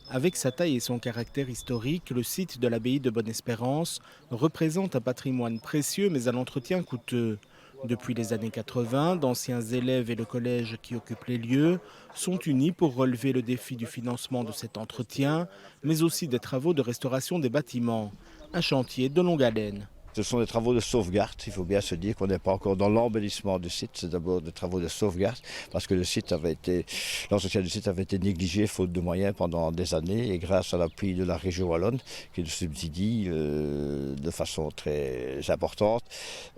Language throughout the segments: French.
Avec sa taille et son caractère historique, le site de l'abbaye de Bonne-Espérance représente un patrimoine précieux mais à l'entretien coûteux. Depuis les années 80, d'anciens élèves et le collège qui occupe les lieux sont unis pour relever le défi du financement de cet entretien, mais aussi des travaux de restauration des bâtiments. Un chantier de longue haleine. Ce sont des travaux de sauvegarde. Il faut bien se dire qu'on n'est pas encore dans l'embellissement du site. C'est d'abord des travaux de sauvegarde parce que l'entretien du site avait été négligé faute de moyens pendant des années et grâce à l'appui de la région wallonne qui le subsidie de façon très importante,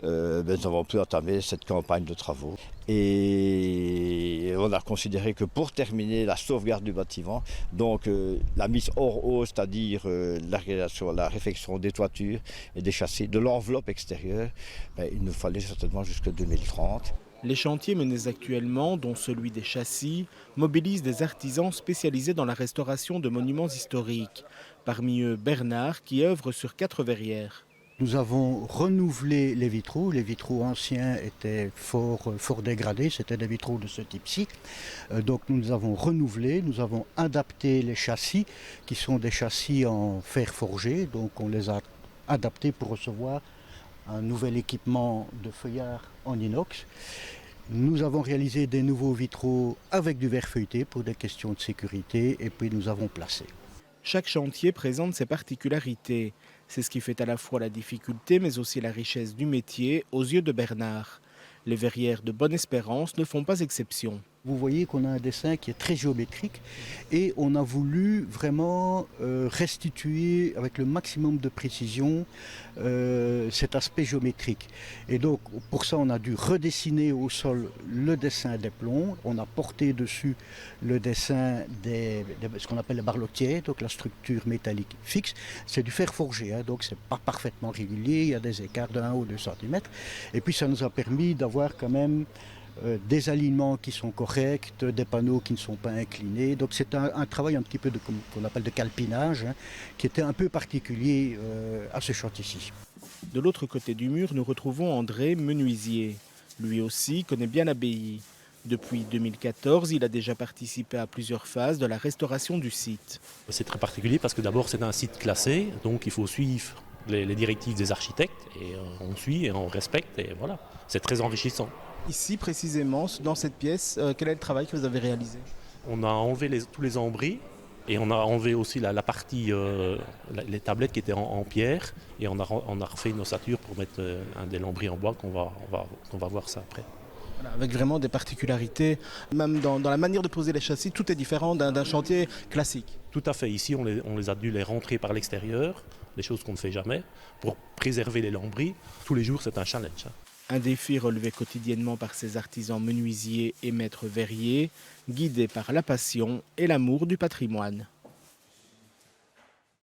nous avons pu entamer cette campagne de travaux. Et on a considéré que pour terminer la sauvegarde du bâtiment, donc la mise hors eau, c'est-à-dire la réfection des toitures et des châssis, de l'enveloppe extérieure, il nous fallait certainement jusqu'en 2030. Les chantiers menés actuellement, dont celui des châssis, mobilisent des artisans spécialisés dans la restauration de monuments historiques. Parmi eux, Bernard, qui œuvre sur 4 verrières. Nous avons renouvelé les vitraux. Les vitraux anciens étaient fort dégradés, c'était des vitraux de ce type-ci. Donc nous avons renouvelé, nous avons adapté les châssis, qui sont des châssis en fer forgé. Donc on les a adaptés pour recevoir un nouvel équipement de feuillard en inox. Nous avons réalisé des nouveaux vitraux avec du verre feuilleté pour des questions de sécurité et puis nous avons placé. Chaque chantier présente ses particularités. C'est ce qui fait à la fois la difficulté mais aussi la richesse du métier aux yeux de Bernard. Les verrières de Bonne-Espérance ne font pas exception. Vous voyez qu'on a un dessin qui est très géométrique et on a voulu vraiment restituer avec le maximum de précision cet aspect géométrique. Et donc pour ça on a dû redessiner au sol le dessin des plombs, on a porté dessus le dessin ce qu'on appelle les barlotiers, donc la structure métallique fixe. C'est du fer forgé, hein, donc c'est pas parfaitement régulier, il y a des écarts d'1 ou 2 cm. Et puis ça nous a permis d'avoir quand même des alignements qui sont corrects, des panneaux qui ne sont pas inclinés. Donc c'est un travail un petit peu qu'on appelle de calpinage, hein, qui était un peu particulier à ce chantier-ci. De l'autre côté du mur, nous retrouvons André, menuisier. Lui aussi connaît bien l'abbaye. Depuis 2014, il a déjà participé à plusieurs phases de la restauration du site. C'est très particulier parce que d'abord c'est un site classé, donc il faut suivre les directives des architectes et on suit et on respecte et voilà, c'est très enrichissant. Ici précisément, dans cette pièce, quel est le travail que vous avez réalisé? On a enlevé tous les ambris et on a enlevé aussi la partie, les tablettes qui étaient en pierre et on a refait une ossature pour mettre des lambris en bois qu'on va voir ça après. Voilà, avec vraiment des particularités, même dans la manière de poser les châssis, tout est différent d'un chantier classique. Tout à fait, ici on les a dû les rentrer par l'extérieur, des choses qu'on ne fait jamais, pour préserver les lambris. Tous les jours c'est un challenge. Un défi relevé quotidiennement par ces artisans menuisiers et maîtres verriers, guidés par la passion et l'amour du patrimoine.